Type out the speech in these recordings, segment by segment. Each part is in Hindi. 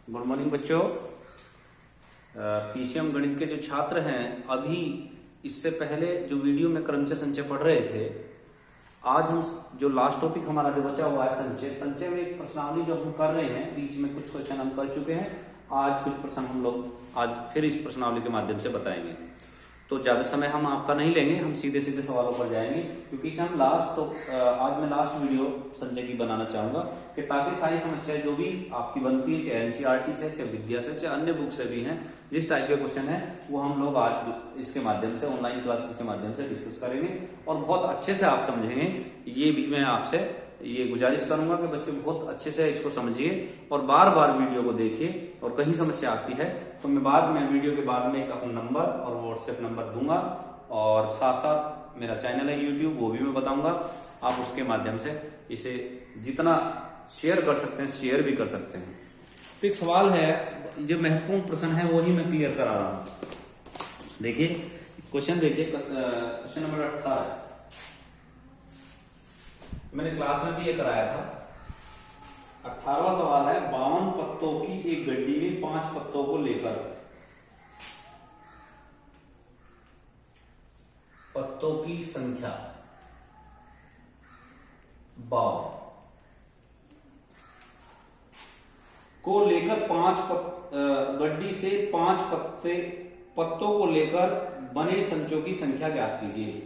गुड मॉर्निंग बच्चों। पीसीएम गणित के जो छात्र हैं, अभी इससे पहले जो वीडियो में क्रमचय संचय पढ़ रहे थे, आज हम जो लास्ट टॉपिक हमारा जो बचा हुआ है संचय में एक प्रश्नावली जो हम कर रहे हैं, बीच में कुछ क्वेश्चन हम कर चुके हैं। आज कुछ प्रश्न हम लोग आज फिर इस प्रश्नावली के माध्यम से बताएंगे। तो ज्यादा समय हम आपका नहीं लेंगे, हम सीधे सीधे सवालों पर जाएंगे, क्योंकि इसे हम आज मैं लास्ट वीडियो संचय की बनाना चाहूंगा कि ताकि सारी समस्याएं जो भी आपकी बनती है, चाहे एनसीईआरटी से, चाहे विद्या से, चाहे अन्य बुक से भी हैं, जिस टाइप के क्वेश्चन है वो हम लोग आज इसके माध्यम से, ऑनलाइन क्लासेस के माध्यम से डिस्कस करेंगे और बहुत अच्छे से आप समझेंगे। ये भी मैं आपसे ये गुजारिश करूंगा कि बच्चों बहुत अच्छे से इसको समझिए और बार बार वीडियो को देखिए। और कहीं समस्या आती है तो मैं बाद में वीडियो के बाद में एक अपना नंबर और व्हाट्सएप नंबर दूंगा, और साथ साथ मेरा चैनल है यूट्यूब, वो भी मैं बताऊंगा। आप उसके माध्यम से इसे जितना शेयर कर सकते हैं शेयर भी कर सकते हैं। तो एक सवाल है, जो महत्वपूर्ण प्रश्न है वो ही मैं क्लियर करा रहा हूं। देखिए क्वेश्चन, देखिए क्वेश्चन नंबर 18 मैंने क्लास में भी ये कराया था। 18वां सवाल है, 52 पत्तों की एक गड्डी में 5 पत्तों को लेकर पत्तों की संख्या 52 को लेकर गड्डी से 5 पत्तों को लेकर बने संचों की संख्या ज्ञात कीजिए।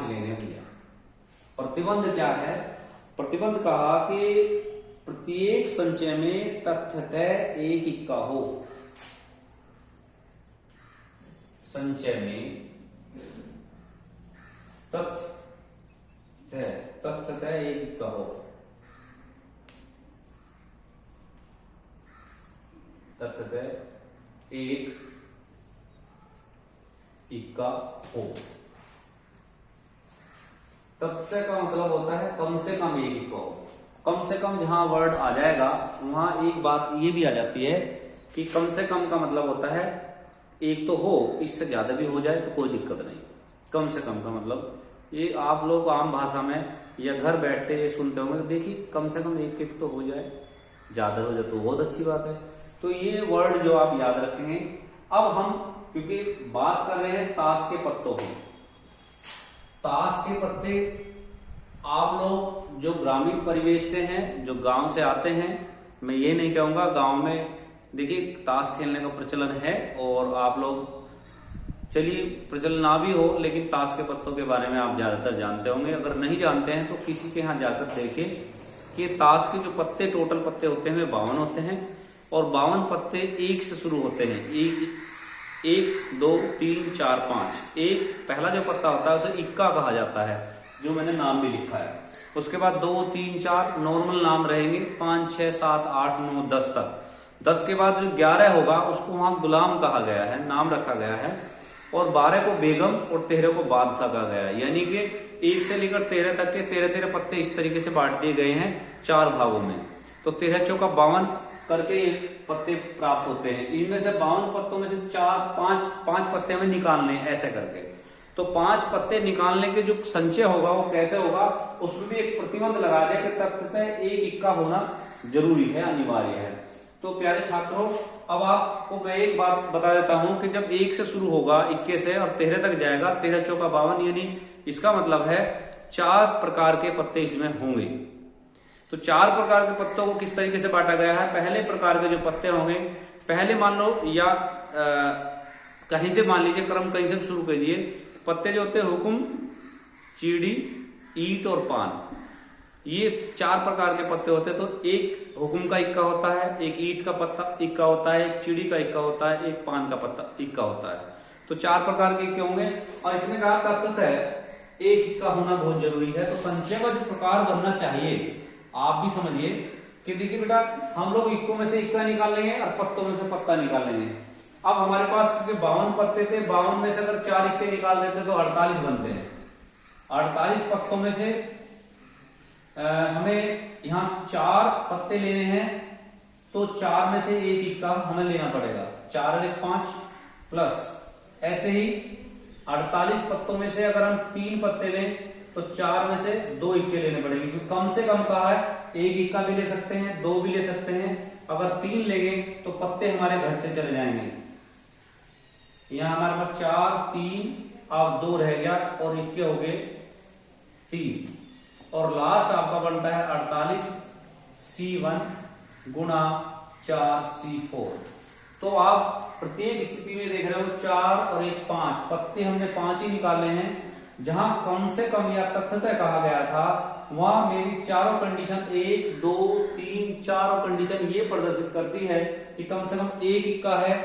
लेने भैया प्रतिबंध क्या है? प्रतिबंध कहा कि प्रत्येक संचय में तथ्यतः एक इक्का हो। संचय में तथ्यतः एक इक्का हो। तथ्यतः एक इक्का हो। तत्स्य का मतलब होता है कम से कम एक इक्का हो। कम से कम जहां वर्ड आ जाएगा वहां एक बात ये भी आ जाती है कि कम से कम का मतलब होता है एक तो हो, इससे ज्यादा भी हो जाए तो कोई दिक्कत नहीं। कम से कम का मतलब ये आप लोग आम भाषा में या घर बैठते ये सुनते होंगे, तो देखिए कम से कम एक एक तो हो जाए, ज्यादा हो जाए तो बहुत अच्छी बात है। तो ये वर्ड जो आप याद रखेंगे। अब हम क्योंकि बात कर रहे हैं ताश के पत्तों की, ताश के पत्ते आप लोग जो ग्रामीण परिवेश से हैं, जो गांव से आते हैं, मैं ये नहीं कहूंगा गांव में देखिए ताश खेलने का प्रचलन है, और आप लोग चलिए प्रचलन ना भी हो लेकिन ताश के पत्तों के बारे में आप ज्यादातर जानते होंगे। अगर नहीं जानते हैं तो किसी के यहाँ जाकर देखें कि ताश के जो पत्ते, टोटल पत्ते होते हैं वे 52 होते हैं, और 52 पत्ते एक से शुरू होते हैं। एक 2 3 4 5 एक पहला जो पत्ता होता है उसे इक्का कहा जाता है, जो मैंने नाम भी लिखा है। उसके बाद 2 3 4 नॉर्मल नाम रहेंगे, 5 6 7 8 9 10 तक। 10 के बाद जो 11 होगा उसको वहां गुलाम कहा गया है, नाम रखा गया है, और 12 को बेगम और 13 को बादशाह कहा गया है। यानी कि 1 से लेकर 13 तक के 13 पत्ते इस तरीके से बांट दिए गए हैं 4 भागों में। तो 13 चौका 52 करके ये पत्ते प्राप्त होते हैं। इनमें से 52 पत्तों में से 5 पत्ते हमें निकालने ऐसे करके। तो 5 पत्ते निकालने के जो संचय होगा वो कैसे होगा, उसमें भी एक प्रतिबंध लगा दिया कि तथ्यतः एक इक्का होना जरूरी है, अनिवार्य है। तो प्यारे छात्रों, अब आपको मैं एक बात बता देता हूं कि जब 1 से शुरू होगा, 21 से, और 13 तक जाएगा, 13 चौका 52, यानी इसका मतलब है 4 प्रकार के पत्ते इसमें होंगे। तो 4 प्रकार के पत्तों को किस तरीके से बांटा गया है? पहले प्रकार के जो पत्ते होंगे, पहले मान लो या कहीं से मान लीजिए, क्रम कहीं से शुरू कीजिए। पत्ते जो होते हैं हुकुम, चीड़ी, ईंट और पान, ये 4 प्रकार के पत्ते होते हैं। तो एक हुकुम का इक्का होता है, एक ईंट का पत्ता इक्का होता है, एक चीड़ी का इक्का होता है, एक पान का पत्ता इक्का होता है। तो 4 प्रकार के इक्के होंगे, और इसमें कहा तत्व है एक इक्का होना बहुत जरूरी है। तो संचय का जो प्रकार बनना चाहिए आप भी समझिए कि देखिए बेटा, हम लोग इक्कों में से इक्का निकाल लेंगे और पत्तों में से पत्ता निकाल लेंगे। अब हमारे पास क्योंकि 52 पत्ते थे, 52 में से अगर 4 इक्के निकाल देते तो 48 बनते हैं। 48 पत्तों में से हमें यहाँ 4 पत्ते लेने हैं, तो 4 में से एक इक्का हमें लेना पड़ेगा। 4 और 1 5 प्लस ऐसे ही 48 पत्तों में से अगर हम 3 पत्ते लें तो 4 में से 2 इक्के लेने पड़ेंगे, क्योंकि कम से कम कहा है, 1 इक्का भी ले सकते हैं, 2 भी ले सकते हैं। अगर 3 लेंगे तो पत्ते हमारे घटते चले जाएंगे। यहां हमारे पास 4, 3, अब 2 रह गया और इक्के हो गए 3, और लास्ट आपका बनता है 48 C1 गुणा 4 C4। तो आप प्रत्येक स्थिति में देख रहे हो 4 और 1 5 पत्ते हमने 5 ही निकाले हैं। जहां कम से कम या तथ्यतः कहा गया था, वहां मेरी चारों कंडीशन 1 2 3 चारों कंडीशन ये प्रदर्शित करती है कि कम से कम 1 इक्का है,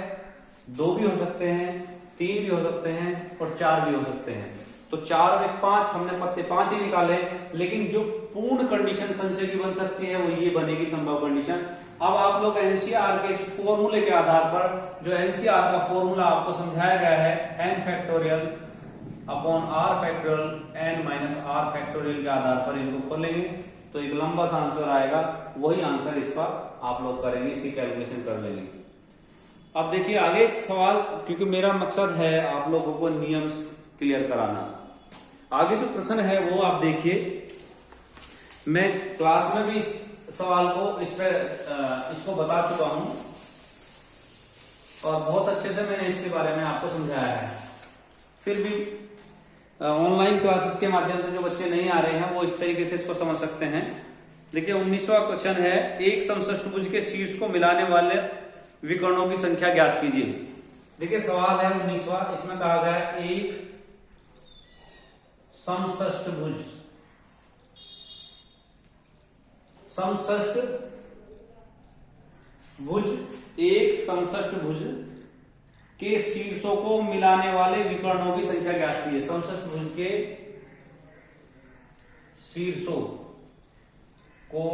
2 भी हो सकते हैं, 3 भी हो सकते हैं और 4 भी हो सकते हैं। तो 4 और 1 5 हमने पत्ते 5 ही निकाले, लेकिन जो पूर्ण कंडीशन संचय की बन सकती है वो ये बनेगी संभव कंडीशन। अब आप लोग एनसीआर के फॉर्मूले के आधार पर, जो एनसीआर का फॉर्मूला आपको समझाया गया है n factorial upon r factorial n minus r factorial के आधार पर इनको खोलेंगे तो एक लंबा सा आंसर आएगा। वही आंसर इसका आप लोग करेंगे, इसकी कैलकुलेशन कर लेंगे। अब देखिए आगे एक सवाल, क्योंकि मेरा मकसद है आप लोगों को नियम क्लियर कराना। आगे जो प्रश्न है वो आप देखिए, मैं क्लास में भी इस सवाल को इसको बता चुका हूं और बहुत अच्छे से मैंने इसके बारे में आपको समझाया है। फिर भी ऑनलाइन क्लासेस के माध्यम से जो बच्चे नहीं आ रहे हैं वो इस तरीके से इसको समझ सकते हैं। देखिए 19वां क्वेश्चन है, एक समषष्टभुज के शीर्ष को मिलाने वाले विकर्णों की संख्या ज्ञात कीजिए। देखिए सवाल है 19वां, इसमें कहा गया है एक समषष्टभुज एक समषष्टभुज के शीर्षों को मिलाने वाले विकर्णों की संख्या ज्ञात कीजिए। समषष्टभुज के शीर्षों को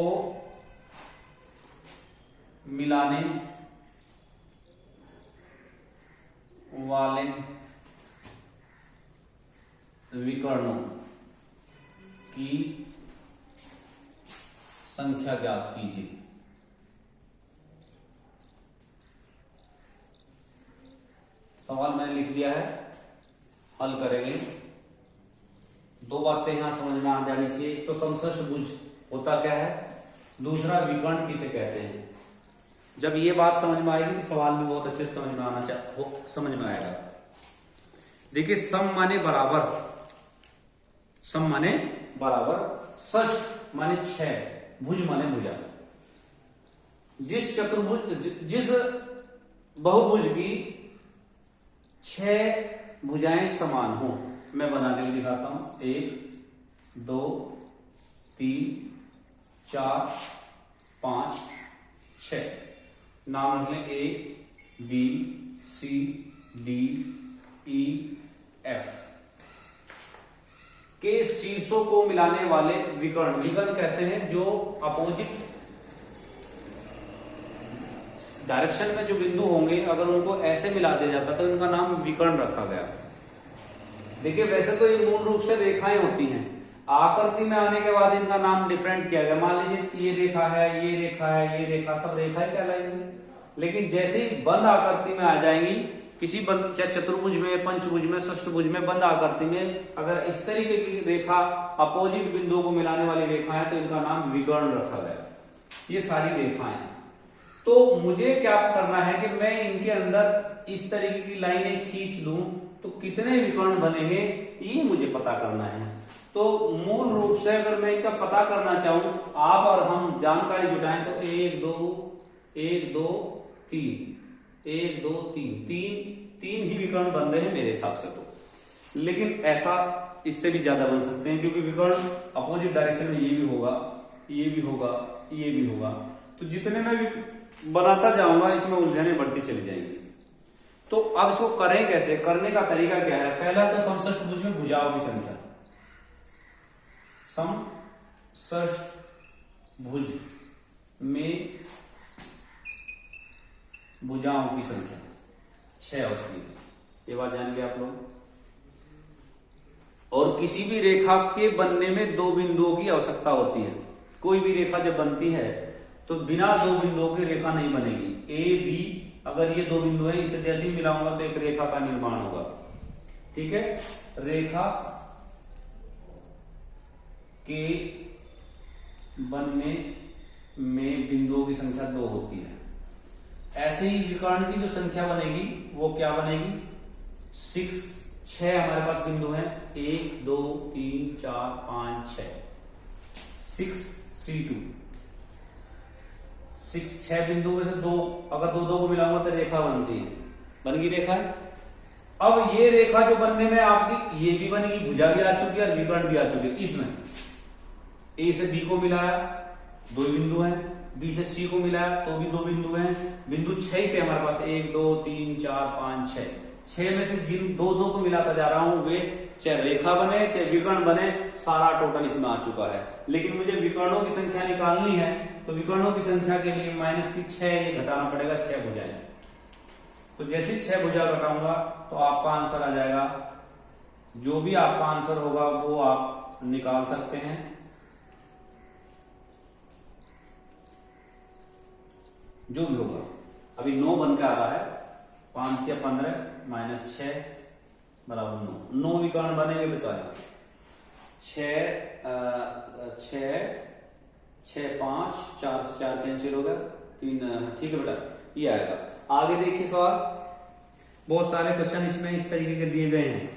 मिलाने वाले विकर्णों की संख्या ज्ञात कीजिए। सवाल मैंने लिख दिया है, हल करेंगे। 2 बातें यहां समझ में आ जानी चाहिए, एक तो समषष्टभुज होता क्या है, दूसरा विकर्ण किसे कहते हैं। जब ये बात समझ में आएगी तो सवाल भी बहुत अच्छे से समझ में आएगा। देखिए सम माने बराबर, सम माने बराबर, षष्ठ माने 6, भुज माने भुजा। जिस बहुभुज की 6 भुजाएं समान हो, मैं बना के दिखाता हूं। 1 2 3 4 5 6, नाम रख लें A B C D E F के शीर्षों को मिलाने वाले विकर्ण कहते हैं जो अपोजिट डायरेक्शन में जो बिंदु होंगे, अगर उनको ऐसे मिला दिया जाता तो इनका नाम विकर्ण रखा गया। देखिए वैसे तो ये मूल रूप से रेखाएं होती हैं, आकृति में आने के बाद इनका नाम डिफरेंट किया गया। मान लीजिए ये रेखा है, ये रेखा है, ये रेखा, सब रेखाएं कहलाएंगी। लेकिन जैसे ही बंद आकृति में आ जाएंगी, किसी बंद चाहे चतुर्भुज में, पंचभुज में, षष्ठभुज में, बंद आकृति में अगर इस तरीके की रेखा अपोजिट बिंदुओं को मिलाने वाली रेखा है तो इनका नाम विकर्ण रखा गया। ये सारी रेखाएं। तो मुझे क्या करना है कि मैं इनके अंदर इस तरीके की लाइनें खींच लूं तो कितने विकर्ण बनेंगे, ये मुझे पता करना है। तो मूल रूप से अगर मैं इनका पता करना चाहूं, आप और हम जानकारी जुटाएं तो 1 2 3 1 2 3 ही विकर्ण बन रहे हैं मेरे हिसाब से। तो लेकिन ऐसा इससे भी ज्यादा बन सकते हैं, क्योंकि विकर्ण अपोजिट डायरेक्शन में ये भी होगा, ये भी होगा, ये भी होगा। तो जितने मैं बनाता जाऊंगा इसमें उलझने बढ़ती चली जाएंगी। तो अब इसको करें कैसे, करने का तरीका क्या है। पहला तो समषष्टभुज में भुजाओं की संख्या, समषष्टभुज में भुजाओं की संख्या 6 होती है, ये बात जान लिया आप लोग। और किसी भी रेखा के बनने में 2 बिंदुओं की आवश्यकता होती है। कोई भी रेखा जब बनती है तो बिना 2 बिंदुओं की रेखा नहीं बनेगी। ए बी, अगर ये 2 बिंदु हैं, इसे जैसे ही मिलाऊंगा तो एक रेखा का निर्माण होगा। ठीक है, रेखा के बनने में बिंदुओं की संख्या 2 होती है। ऐसे ही विकर्ण की जो संख्या बनेगी वो क्या बनेगी, 6 हमारे पास बिंदु हैं, 1 2 3 4 5 6, 6 6 बिंदु में से 2, अगर दो को मिलाऊंगा तो रेखा बनती है, बन गई रेखा। अब ये रेखा जो बनने में आपकी ये भी बनेगी, भुजा भी आ चुकी है और विकर्ण भी आ चुकी है। इसमें ए से बी को मिलाया 2 बिंदु हैं, बी से सी को मिलाया तो भी 2 बिंदु हैं, बिंदु 6 थे हमारे पास, 1 2 3 4 5 6 में से जिन 2 को मिलाता जा रहा हूं वे चाहे रेखा बने चाहे विकर्ण बने, सारा टोटल इसमें आ चुका है। लेकिन मुझे विकर्णों की संख्या निकालनी है, तो विकर्णों की संख्या के लिए माइनस की 6 ये घटाना पड़ेगा, 6 भुजाएं। तो जैसे 6 भुजा घटाऊंगा तो आपका आंसर आ जाएगा, जो भी आपका आंसर होगा वो आप निकाल सकते हैं। जो भी होगा, अभी 9 बन के आ रहा है, 5 या 15 माइनस 6 बराबर 9 विकर्ण बनेंगे बताया, 6 5 4 से 4 कैंसिल हो गया, 3 ठीक है बेटा, ये आएगा। आगे देखिए सवाल, बहुत सारे क्वेश्चन इसमें इस तरीके के दिए गए हैं।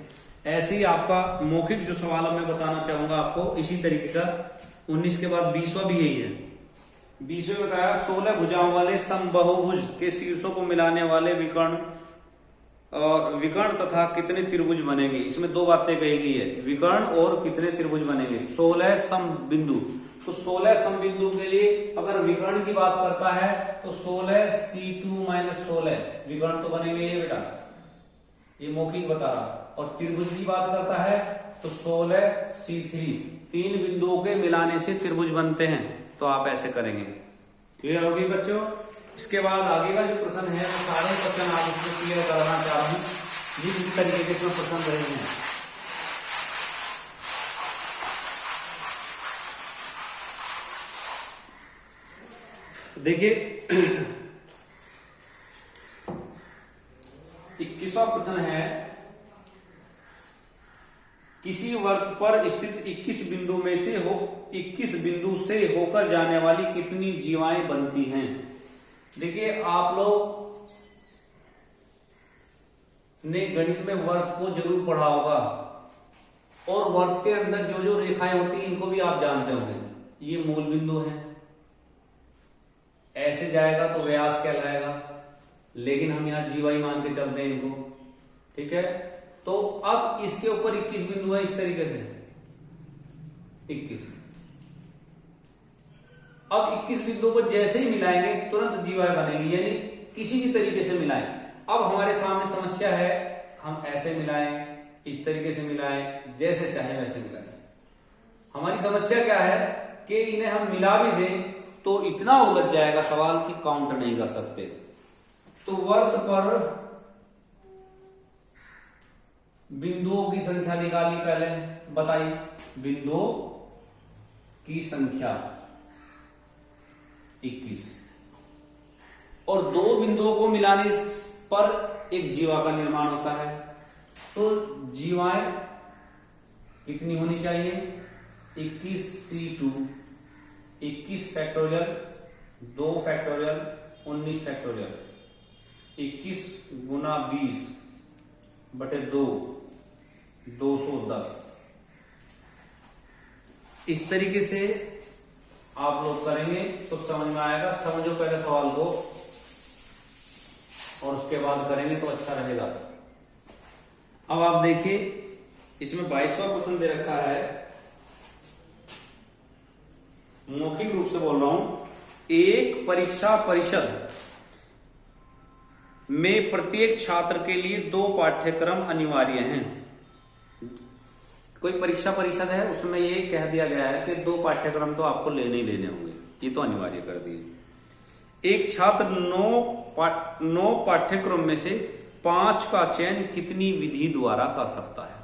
ऐसे ही आपका मौखिक जो सवाल मैं बताना चाहूंगा आपको इसी तरीके का, 19 के बाद 20वां भी यही है। 20वें बताया 16 भुजाओं वाले समबाहुभुज के शीर्षों को मिलाने वाले विकर्ण और विकर्ण तथा कितने त्रिभुज बनेंगे। इसमें 2 बातें कही गई है, विकर्ण और कितने त्रिभुज बनेंगे। 16 सम बिंदु, तो 16 सम बिंदु के लिए अगर विकर्ण की बात करता है तो 16 C2 - 16 विकर्ण तो बनेंगे ये बेटा, ये मौखिक बता रहा। और त्रिभुज की बात करता है तो 16 C3, 3 बिंदुओं के मिलाने से त्रिभुज बनते हैं। तो आप ऐसे करेंगे, क्लियर होगी बच्चों। इसके बाद आगे का जो प्रश्न है वो सारे क्वेश्चन आप इसमें क्लियर कराना चाह रहा हूं, जिस तरीके के इसमें प्रश्न रहे हैं। देखिए 21वां प्रश्न है, किसी वृत्त पर स्थित 21 बिंदु में से 21 बिंदु से होकर जाने वाली कितनी जीवाएं बनती हैं। देखिए आप लोग ने गणित में वृत्त को जरूर पढ़ा होगा, और वृत्त के अंदर जो जो रेखाएं होती हैं इनको भी आप जानते होंगे। ये मूल बिंदु है, ऐसे जाएगा तो व्यास कहलाएगा, लेकिन हम यहां जीवाई मान के चलते हैं इनको, ठीक है। तो अब इसके ऊपर 21 बिंदु है, इस तरीके से 21। अब 21 बिंदुओं को जैसे ही मिलाएंगे तुरंत जीवाएं बनेंगी, यानी किसी भी तरीके से मिलाएं। अब हमारे सामने समस्या है, हम ऐसे मिलाएं, इस तरीके से मिलाएं, जैसे चाहे वैसे मिलाएं। हमारी समस्या क्या है कि इन्हें हम मिला भी दें तो इतना उलझ जाएगा सवाल कि काउंट नहीं कर सकते। तो वृत्त पर बिंदुओं की संख्या निकाली, पहले बताइए बिंदुओं की संख्या 21, और 2 बिंदुओं को मिलाने पर एक जीवा का निर्माण होता है। तो जीवाएं कितनी होनी चाहिए, 21 C2, 21 फैक्टोरियल 2 फैक्टोरियल 19 फैक्टोरियल, 21 गुना 20 बटे 2 210। इस तरीके से आप लोग करेंगे तो समझ में आएगा। समझो पहले सवाल को और उसके बाद करेंगे तो अच्छा रहेगा। अब आप देखिए इसमें 22वां प्रश्न दे रखा है, मौखिक रूप से बोल रहा हूं, एक परीक्षा परिषद में प्रत्येक छात्र के लिए 2 पाठ्यक्रम अनिवार्य हैं। कोई परीक्षा परिषद है उसमें ये कह दिया गया है कि 2 पाठ्यक्रम तो आपको लेने ही लेने होंगे, ये तो अनिवार्य कर दिए। एक छात्र 9 पाठ्यक्रम में से 5 का चयन कितनी विधि द्वारा कर सकता है।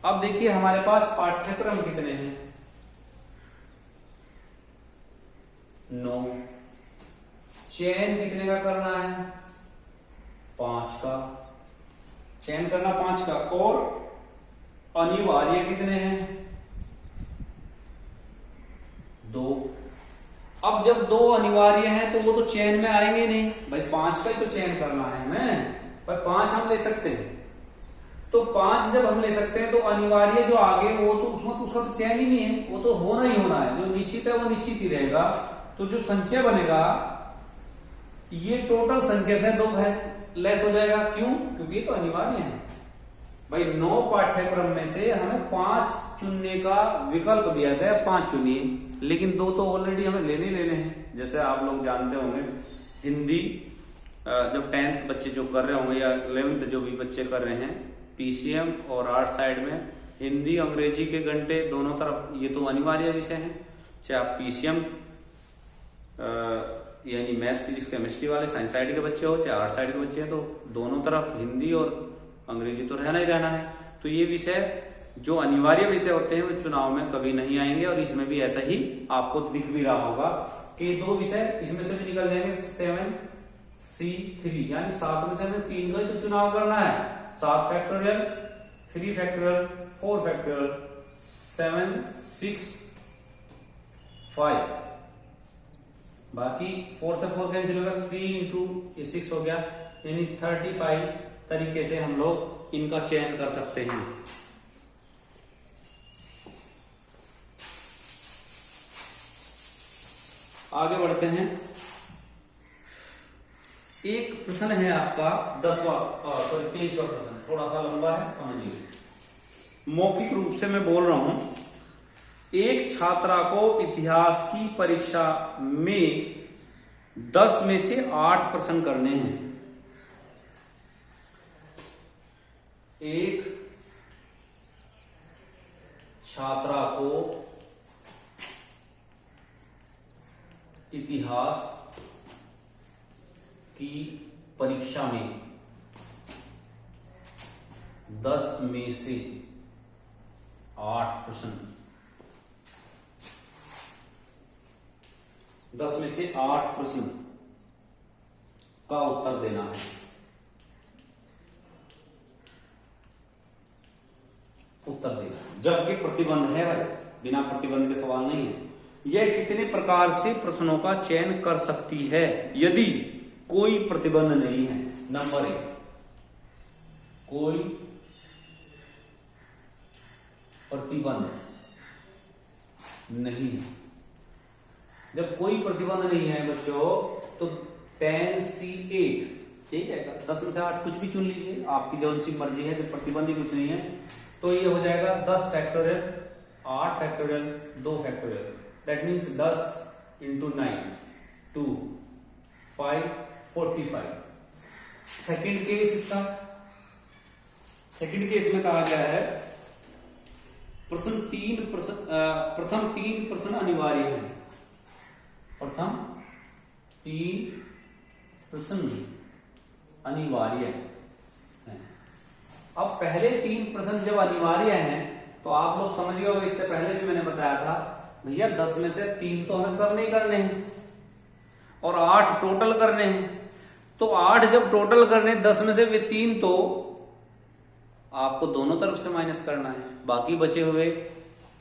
अब देखिए हमारे पास पाठ्यक्रम कितने हैं, 9। चयन कितने का करना है, 5 का चयन करना, 5 का। और अनिवार्य कितने हैं, अब जब दो अनिवार्य हैं तो वो तो चयन में आएंगे नहीं भाई, 5 का ही तो चयन करना है हमें, पर 5 हम ले सकते हैं। तो 5 जब हम ले सकते हैं तो अनिवार्य जो आगे वो तो उसमें तो उसका तो चयन ही नहीं है, वो तो होना ही होना है, जो निश्चित है वो निश्चित ही रहेगा। तो जो संचय बनेगा ये टोटल संख्या से 2 है लेस हो जाएगा। क्यों? क्योंकि ये तो अनिवार्य है भाई। 9 पाठ्यक्रम में से हमें 5 चुनने का विकल्प दिया गया, 5 चुनिए, लेकिन 2 तो ऑलरेडी हमें लेने हैं। जैसे आप लोग जानते होंगे हिंदी जब 10th बच्चे जो कर रहे होंगे या 11th जो भी बच्चे कर रहे हैं, पीसीएम और आर्ट साइड में हिंदी अंग्रेजी के घंटे दोनों तरफ ये तो अनिवार्य विषय है। चाहे आप पीसीएम यानी मैथ फिजिक्स केमिस्ट्री वाले साइंस साइड के बच्चे हो, चाहे आर्ट साइड के बच्चे हैं, तो दोनों तरफ हिंदी और अंग्रेजी तो रहना ही रहना है। तो ये विषय जो अनिवार्य विषय होते हैं वो चुनाव में कभी नहीं आएंगे, और इसमें भी ऐसा ही आपको दिख भी रहा होगा कि 2 विषय इसमें से भी निकल जाएंगे 7C3, यानी 7 में से हमें 3 का तो चुनाव करना है। 7 फैक्टोरियल, 3 फैक्टोरियल, 4 फैक्टोरियल, 7, 6, 5, बाकी 4 से 4 कैंसिल होगा, 3 इंटू 6 हो गया, यानी 35 तरीके से हम लोग इनका चयन कर सकते हैं। आगे बढ़ते हैं। एक प्रश्न है आपका 23वां प्रश्न, थोड़ा सा लंबा है, समझिए। मौखिक रूप से मैं बोल रहा हूं। एक छात्रा को इतिहास की परीक्षा में 10 में से 8 प्रश्न करने हैं। एक छात्रा को इतिहास की परीक्षा में 10 में से 8 प्रश्न, 10 में से 8 प्रश्न का उत्तर देना है। उत्तर देना, जबकि प्रतिबंध है भाई, बिना प्रतिबंध के सवाल नहीं है। यह कितने प्रकार से प्रश्नों का चयन कर सकती है यदि कोई प्रतिबंध नहीं है। नंबर 1, कोई प्रतिबंध नहीं है। जब कोई प्रतिबंध नहीं है बच्चों तो 10C8, ठीक है, 10 में से 8 कुछ भी चुन लीजिए, आपकी जौन सी मर्जी है, जब प्रतिबंध ही कुछ नहीं है तो ये हो जाएगा 10 factorial, 8 factorial, 2 factorial, that means 10 into 9, 2, 5, 45। Second case इसका, सेकेंड केस में कहा गया है प्रथम 3 प्रश्न अनिवार्य है। प्रथम 3 प्रश्न अनिवार्य है। अब पहले 3 प्रश्न जब अनिवार्य हैं तो आप लोग समझ गए हो, इससे पहले भी मैंने बताया था भैया 10 में से 3 तो हमें करने ही करने हैं और 8 टोटल करने हैं। तो 8 जब टोटल करने, 10 में से वे 3 तो आपको दोनों तरफ से माइनस करना है। बाकी बचे हुए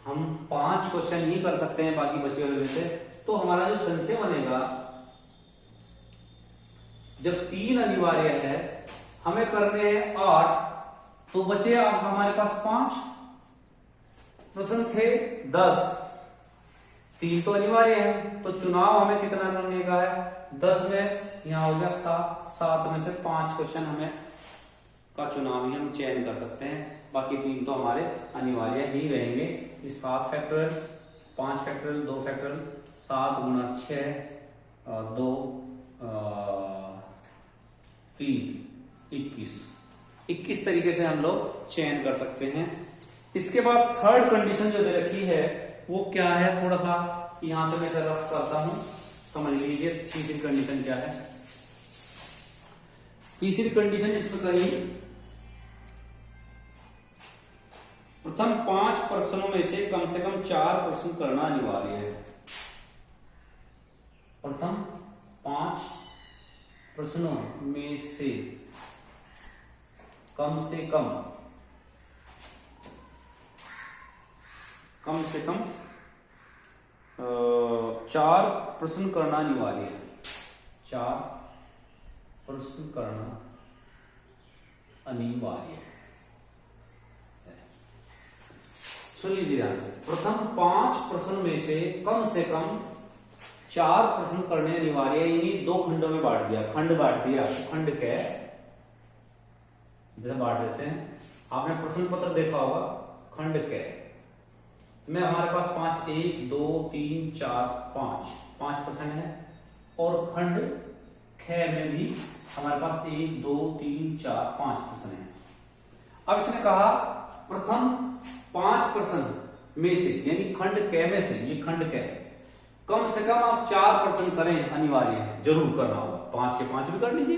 हम 5 क्वेश्चन ही कर सकते हैं बाकी बचे हुए में से। तो हमारा जो संचय बनेगा, जब 3 अनिवार्य है, हमें करने हैं 8, तो बचे अब हमारे पास 5 प्रश्न थे 10, 3 तो अनिवार्य है, तो चुनाव हमें कितना करने का है 10 में, यहां हो गया 7 में से 5 क्वेश्चन हमें का चुनाव ही हम चयन कर सकते हैं। बाकी 3 तो हमारे अनिवार्य ही रहेंगे। 7 फैक्टोरियल, 5 फैक्टोरियल, 2 फैक्टोरियल, 7 गुणा 6, 2, 3, 21 तरीके से हम लोग चयन कर सकते हैं। इसके बाद थर्ड कंडीशन जो दे रखी है वो क्या है, थोड़ा सा यहां से मैं रफ करता हूं, समझ लीजिए तीसरी कंडीशन क्या है। तीसरी कंडीशन इसमें कही प्रथम 5 प्रश्नों में से कम 4 प्रश्न करना अनिवार्य है। प्रथम 5 प्रश्नों में से कम 4 4 प्रश्न करना अनिवार्य है। 4 प्रश्न करना अनिवार्य है। सुन लीजिए ध्यान से। प्रथम 5 प्रश्न में से कम 4 प्रश्न करने अनिवार्य है। इन्हीं 2 खंडों में बांट दिया, खंड बांट दिया आपको, खंड कै जैसे बांट देते हैं। आपने प्रश्न पत्र देखा होगा, खंड कै में हमारे पास 5 1 2 3 4 5 प्रश्न है, और खंड ख में भी हमारे पास 1 2 3 4 5 प्रश्न है। अब इसने कहा प्रथम 5 प्रश्न में से, यानी खंड कै में से, ये खंड कै है, कम से कम आप 4 प्रश्न करें, अनिवार्य है, जरूर करना होगा। 5 के 5 भी कर लीजिए,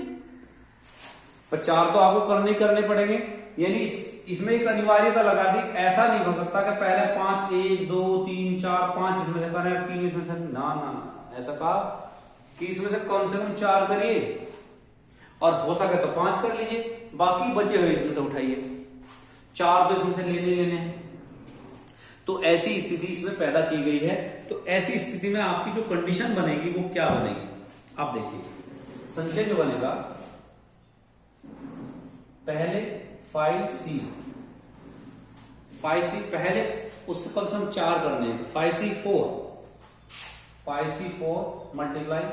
पर 4 तो आपको करने पड़ेंगे। यानी इसमें एक अनिवार्यता लगा दी। ऐसा नहीं हो सकता कि पहले 5 1 2 3 4 5 इसमें से करें, 3 इसमें से, ना। ऐसा कहा कि इसमें से कम 4 करिए, और हो सके तो 5 कर लीजिए, बाकी बचे हुए इसमें से उठाइए। 4 तो इसमें से लेने हैं। तो ऐसी स्थिति इसमें पैदा की गई है। तो ऐसी स्थिति में आपकी जो कंडीशन बनेगी वो क्या बनेगी, आप देखिए। संचय जो बनेगा, पहले 5C पहले उससे कम से कम 4 करने हैं, तो 5C4 मल्टीप्लाई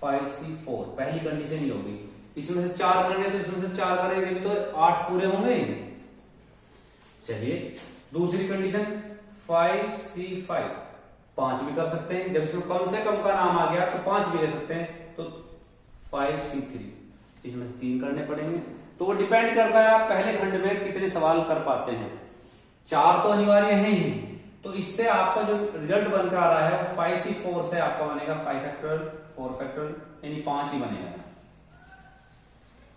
5C4 पहली कंडीशन ही होगी। इसमें से 4 करने, तो इसमें से 4 करेंगे तो 8 पूरे होंगे। चलिए दूसरी कंडीशन 5C5 5 भी कर सकते हैं। जब इसमें कम से कम का नाम आ गया तो 5 भी ले सकते हैं। तो 5C3 इसमें से 3 करने पड़ेंगे। तो वो डिपेंड करता है आप पहले खंड में कितने सवाल कर पाते हैं। 4 तो अनिवार्य है ही। तो इससे आपका जो रिजल्ट बनकर आ रहा है वो 5C4 से आपका बनेगा 5 फैक्टोरियल 4 फैक्टोरियल, यानी 5 ही बनेगा।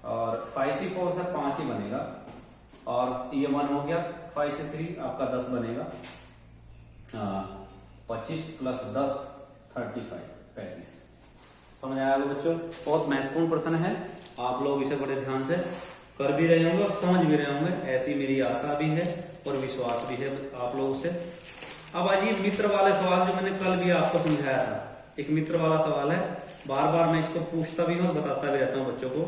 और 5C4 से 5 ही बनेगा, और ये 1 हो गया। 5C3 आपका 10 बनेगा। 25 प्लस 10 35। समझ आया बच्चों? बहुत महत्वपूर्ण प्रश्न है। आप लोग इसे बड़े ध्यान से कर भी रहे होंगे और समझ भी रहे होंगे, ऐसी मेरी आशा भी है और विश्वास भी है आप लोगों से। अब आइए मित्र वाले सवाल जो मैंने कल भी आपको समझाया था। एक मित्र वाला सवाल है, बार बार मैं इसको पूछता भी हूँ और बताता भी रहता हूँ बच्चों को।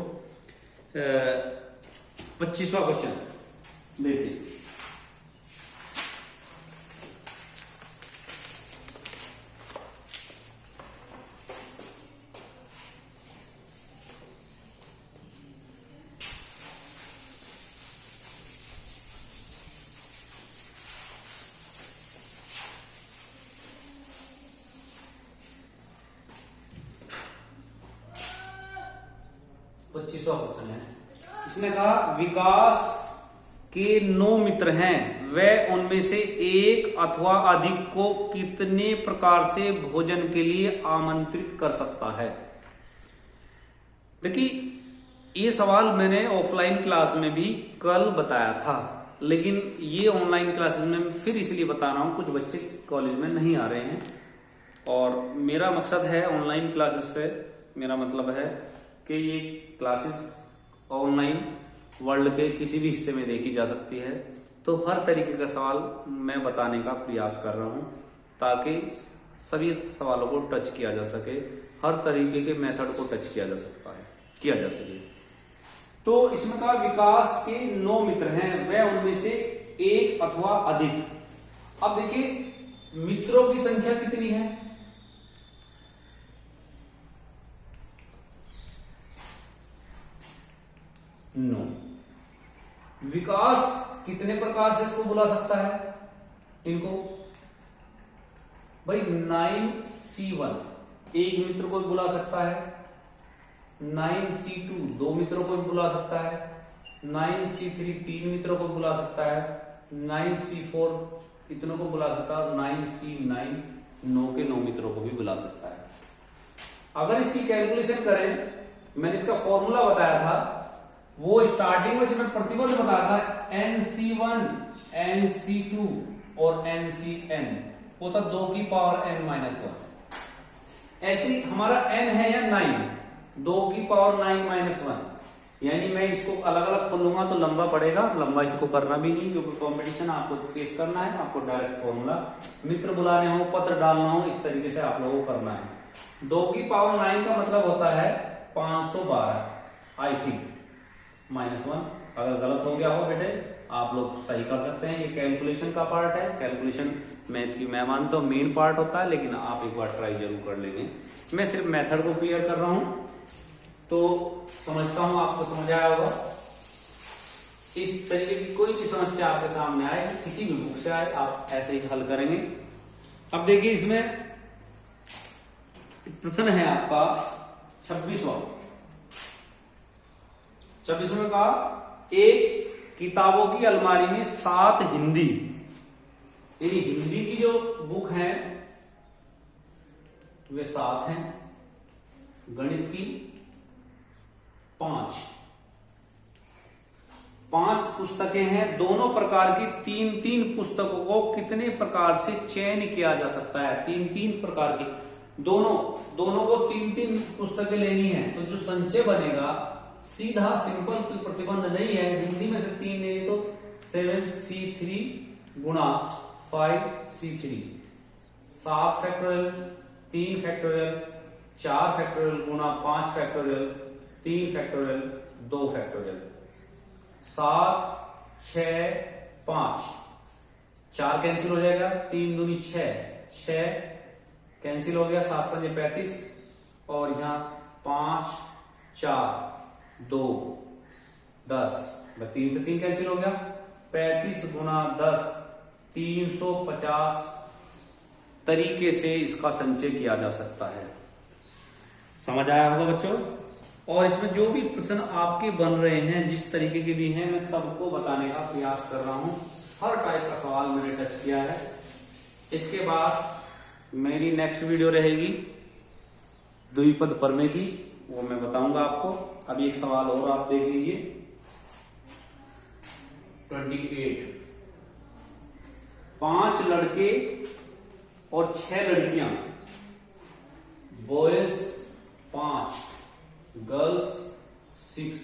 25वां क्वेश्चन देखिए। क्वेश्चन है, इसने कहा विकास के 9 मित्र हैं, वह उनमें से एक अथवा अधिक को कितने प्रकार से भोजन के लिए आमंत्रित कर सकता है। देखिए ये सवाल मैंने ऑफलाइन क्लास में भी कल बताया था, लेकिन ये ऑनलाइन क्लासेस में फिर इसलिए बता रहा हूं, कुछ बच्चे कॉलेज में नहीं आ रहे हैं। और मेरा मकसद है ऑनलाइन क्लासेस से, मेरा मतलब है कि ये क्लासेस ऑनलाइन वर्ल्ड के किसी भी हिस्से में देखी जा सकती है। तो हर तरीके का सवाल मैं बताने का प्रयास कर रहा हूं, ताकि सभी सवालों को टच किया जा सके, हर तरीके के मेथड को टच किया जा सके। तो इसमें कहा विकास के 9 मित्र हैं, वह उनमें से एक अथवा अधिक। अब देखिए मित्रों की संख्या कितनी है, 9। विकास कितने प्रकार से इसको बुला सकता है इनको, भाई 9C1 एक मित्र को भी बुला सकता है, 9C2 2 मित्रों को भी बुला सकता है, 9C3 3 मित्रों को बुला सकता है, 9C4 इतनों को बुला सकता है, और 9C9 9 के 9 मित्रों को भी बुला सकता है। अगर इसकी कैलकुलेशन करें, मैंने इसका फॉर्मूला बताया था, वो स्टार्टिंग में जब मैं प्रतिबंध बता रहा था NC1 NC2 और NCN, वो था 2 की पावर n-1। ऐसे हमारा n है या 9, 2 की पावर 9 - 1, यानी मैं इसको अलग अलग खोलूंगा तो लंबा पड़ेगा, लंबा इसको करना भी नहीं, क्योंकि कंपटीशन आपको फेस करना है। आपको डायरेक्ट फॉर्मूला, मित्र बुलाने हो, पत्र डालना हो, इस तरीके से आप लोगों को करना है। 2 की पावर 9 का मतलब होता है 512 आई थिंक -1। अगर गलत हो गया हो बेटे आप लोग सही कर सकते हैं। ये कैलकुलेशन का पार्ट है, कैलकुलेशन मैथ की मैं मानता हूँ मेन पार्ट होता है, लेकिन आप एक बार ट्राई जरूर कर लेंगे। मैं सिर्फ मेथड को क्लियर कर रहा हूं, तो समझता हूं आपको समझ आया होगा। इस तरीके की कोई भी समस्या आपके सामने आए, किसी भी बुक से आए, आप ऐसे ही हल करेंगे। अब देखिए इसमें प्रश्न है आपका 26वां में कहा एक किताबों की अलमारी में 7 हिंदी, यानी हिंदी की जो बुक है वे 7 हैं, गणित की 5 पुस्तकें हैं। दोनों प्रकार की 3-3 पुस्तकों को कितने प्रकार से चयन किया जा सकता है? 3-3 प्रकार की, दोनों को 3-3 पुस्तकें लेनी है, तो जो संचय बनेगा सीधा सिंपल, कोई प्रतिबंध नहीं है। हिंदी में से 3 लेनी तो 7C3 गुणा 5C3, 7 फैक्टोरियल, 3 फैक्टोरियल, 4 फैक्टोरियल गुणा 5 फैक्टोरियल, 3 फैक्टोरियल, 2 फैक्टोरियल, 7, 6, 5, 4 कैंसिल हो जाएगा, 3 दूनी 6 कैंसिल हो गया, 7 पंजे 35, और यहां 5, 4, 2, 10, 3 से 3 कैंसिल हो गया, 35 गुणा 10, 350 तरीके से इसका संचय किया जा सकता है। समझ आया होगा बच्चों। और इसमें जो भी प्रश्न आपके बन रहे हैं, जिस तरीके के भी हैं, मैं सबको बताने का प्रयास कर रहा हूं। हर टाइप का सवाल मैंने टच किया है। इसके बाद मेरी नेक्स्ट वीडियो रहेगी द्विपद प्रमेय की, वो मैं बताऊंगा आपको। अभी एक सवाल और आप देख लीजिए, 28। 5 लड़के और 6 लड़कियां, बॉयज 5, गर्ल्स 6।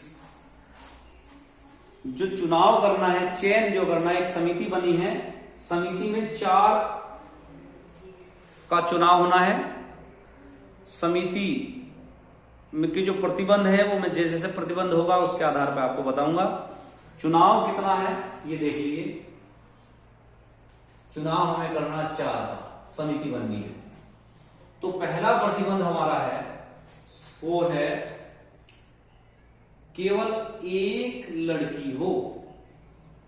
जो चुनाव करना है, चयन जो करना है, एक समिति बनी है, समिति में 4 का चुनाव होना है। समिति के जो प्रतिबंध है वो मैं जैसे जैसे प्रतिबंध होगा उसके आधार पर आपको बताऊंगा। चुनाव कितना है ये देख लीजिए। चुनाव हमें करना 4 का, समिति बननी है। तो पहला प्रतिबंध हमारा है वो है केवल एक लड़की हो।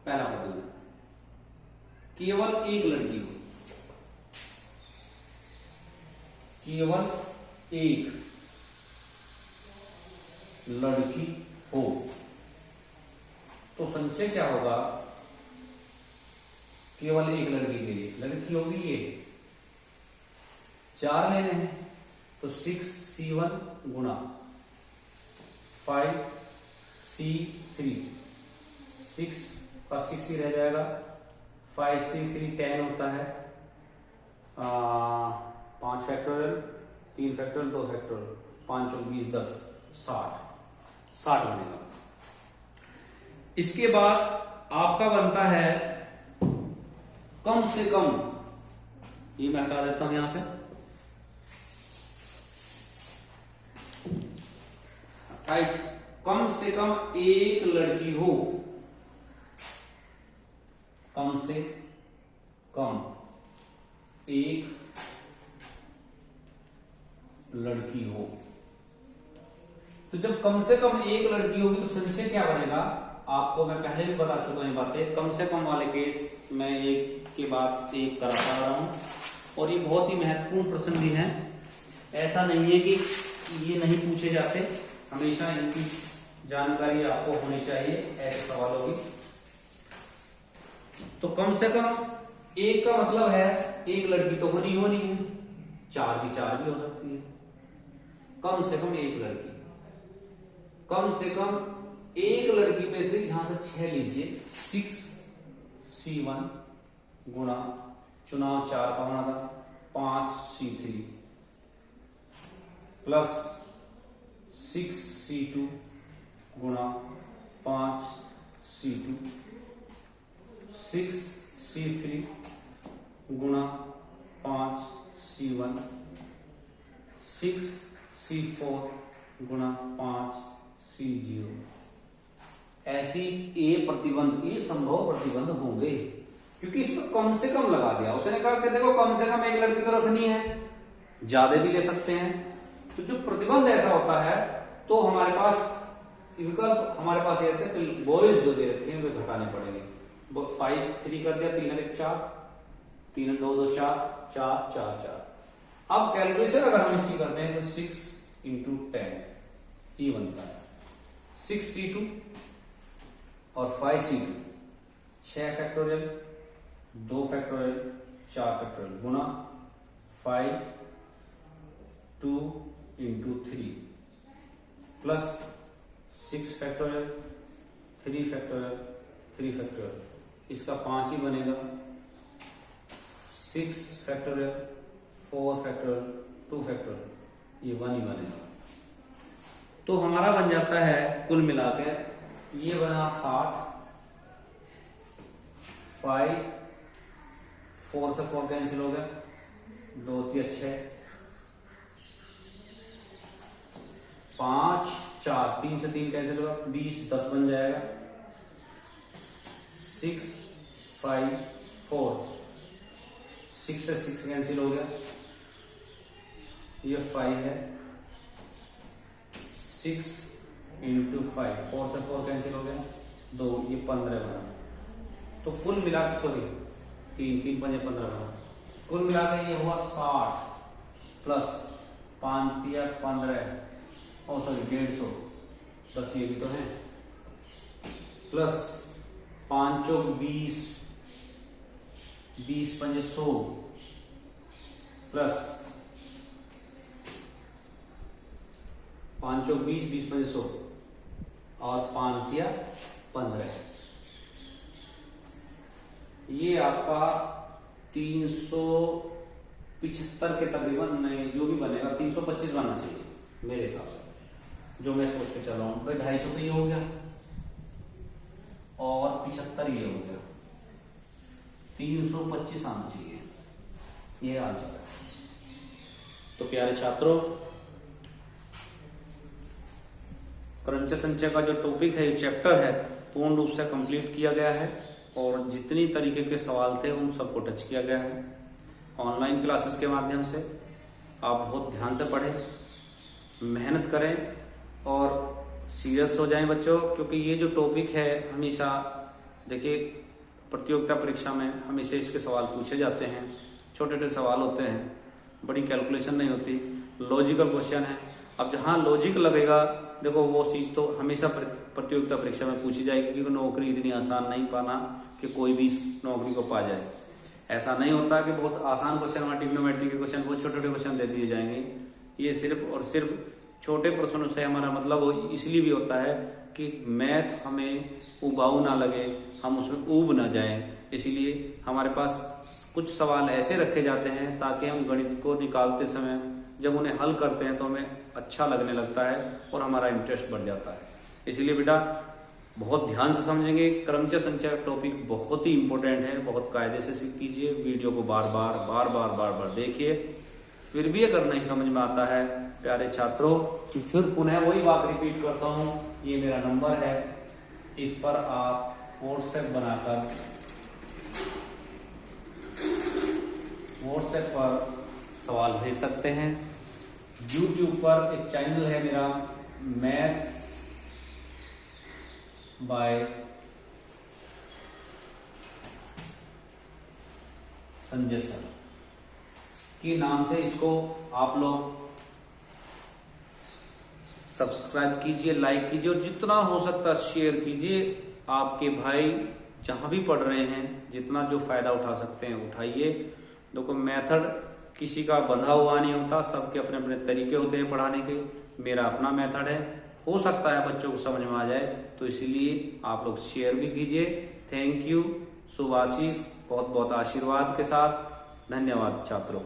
पहला प्रतिबंध केवल एक लड़की हो, केवल एक लड़की हो। तो संचय क्या होगा? केवल एक लड़की के लिए, लड़की होगी ये 4 लेने हैं, तो 6C1 गुणा 5C3, 6 का 6 ही रह जाएगा, 5C3 10 होता है, 5 फैक्टोरियल, 3 फैक्टोरियल, 2 फैक्टोरियल, 5 और 20 10 60 बनेगा। इसके बाद आपका बनता है कम से कम, ये मैं हटा देता हूं यहां से, 28। कम से कम एक लड़की हो, कम से कम एक लड़की हो। तो जब कम से कम एक लड़की होगी तो संचय क्या बनेगा? आपको मैं पहले भी बता चुका हूं ये बातें। कम से कम वाले केस मैं एक के बाद एक कराता रहा हूं, और ये बहुत ही महत्वपूर्ण प्रश्न भी हैं। ऐसा नहीं है कि ये नहीं पूछे जाते, हमेशा इनकी जानकारी आपको होनी चाहिए ऐसे सवालों की। तो कम से कम एक का मतलब है एक लड़की तो होनी है, 4 की 4 भी हो सकती है। कम से कम एक लड़की, कम से कम एक लड़की में से यहां से 6 लीजिए, 6C1 गुणा चुनाव 4 का होना था 5C3 प्लस 6C2 गुणा 5C2, 6C3 गुणा 5C1, 6C4 गुणा 5C0। ऐसी ए संभव प्रतिबंध होंगे, क्योंकि इस पर कम से कम लगा दिया। उसने कहा कि देखो कम से कम एक लड़की तो रखनी है, ज्यादा भी ले सकते हैं। तो जो प्रतिबंध ऐसा होता है, तो हमारे पास विकल्प हमारे पास ये थे कि बॉयज जो दे रखे हैं वे घटाने पड़ेंगे। 5 3 कर दिया, 3 1 4, 3 2 2 4 4 4 4। अब कैलकुलेशन अगर हम इसकी करते हैं तो 6 × 10 ये बनता है 6C2 और 5C2, 6 फैक्टोरियल 2 फैक्टोरियल 4 फैक्टोरियल गुणा 5 2 × 3 प्लस 6 फैक्टोरियल 3 फैक्टोरियल 3 फैक्टोरियल, इसका 5 ही बनेगा। 6 फैक्टोरियल 4 फैक्टोरियल 2 फैक्टोरियल, ये 1 ही बनेगा। तो हमारा बन जाता है कुल मिलाकर ये बना 60, 5 4 से 4 कैंसिल हो गया, 2 3 6, 5 4 3 से 3 कैंसिल होगा, 20 10 बन जाएगा। 6 5 4, 6 से 6 कैंसिल हो गया, ये 5 है। 6 × 5, 4 से 4 कैंसिल हो गया, 2, ये 15 बना। तो कुल मिलाकर 3 3 5 15 बना। कुल मिलाकर ये हुआ 60 प्लस 5 या 15 150, 10 ये भी तो है, प्लस 5 20, 20 5 100, प्लस 5 20, 20 5 100 और 5 या 15। ये आपका 375 के तकरीबन, नहीं जो भी बनेगा 325 बनना चाहिए मेरे हिसाब से, जो मैं सोच के चल रहा हूं भाई। 250 तो ये हो गया और 75 ये हो गया, 325 आना चाहिए, ये आंसर है। तो प्यारे छात्रों, क्रमचय संचय का जो टॉपिक है, चैप्टर है, पूर्ण रूप से कंप्लीट किया गया है और जितनी तरीके के सवाल थे उन सबको टच किया गया है ऑनलाइन क्लासेस के माध्यम से। आप बहुत ध्यान से पढ़ें, मेहनत करें और सीरियस हो जाएं बच्चों, क्योंकि ये जो टॉपिक है हमेशा देखिए प्रतियोगिता परीक्षा में हमेशा इसके सवाल पूछे जाते हैं। छोटे छोटे सवाल होते हैं, बड़ी कैलकुलेशन नहीं होती, लॉजिकल क्वेश्चन है। अब जहाँ लॉजिक लगेगा, देखो वो चीज़ तो हमेशा प्रतियोगिता परीक्षा में पूछी जाएगी, क्योंकि नौकरी इतनी आसान नहीं पाना कि कोई भी नौकरी को पा जाए। ऐसा नहीं होता कि बहुत आसान क्वेश्चन, ट्रिग्नोमेट्री के क्वेश्चन, बहुत छोटे छोटे क्वेश्चन दे दिए जाएंगे। ये सिर्फ और सिर्फ छोटे प्रश्नों से हमारा मतलब इसलिए भी होता है कि मैथ हमें उबाऊ ना लगे, हम उसमें ऊब ना जाएं। इसीलिए हमारे पास कुछ सवाल ऐसे रखे जाते हैं ताकि हम गणित को निकालते समय जब उन्हें हल करते हैं तो हमें अच्छा लगने लगता है और हमारा इंटरेस्ट बढ़ जाता है। इसलिए बेटा बहुत ध्यान से समझेंगे। क्रमचय संचय टॉपिक बहुत ही इंपॉर्टेंट है, बहुत कायदे से सीख कीजिए। वीडियो को बार बार देखिए। फिर भी अगर नहीं समझ में आता है प्यारे छात्रों, फिर पुनः वही बात रिपीट करता हूँ, ये मेरा नंबर है, इस पर आप व्हाट्सएप बनाकर व्हाट्सएप पर सवाल भेज सकते हैं। YouTube पर एक चैनल है मेरा, मैथ्स बाय संजय सर के नाम से, इसको आप लोग सब्सक्राइब कीजिए, लाइक कीजिए और जितना हो सकता शेयर कीजिए। आपके भाई जहां भी पढ़ रहे हैं जितना जो फायदा उठा सकते हैं उठाइए। देखो मेथड किसी का बंधा हुआ नहीं होता, सबके अपने अपने तरीके होते हैं पढ़ाने के। मेरा अपना मेथड है, हो सकता है बच्चों को समझ में आ जाए, तो इसीलिए आप लोग शेयर भी कीजिए। थैंक यू, शुभ आशीष, बहुत बहुत आशीर्वाद के साथ। धन्यवाद छात्रों।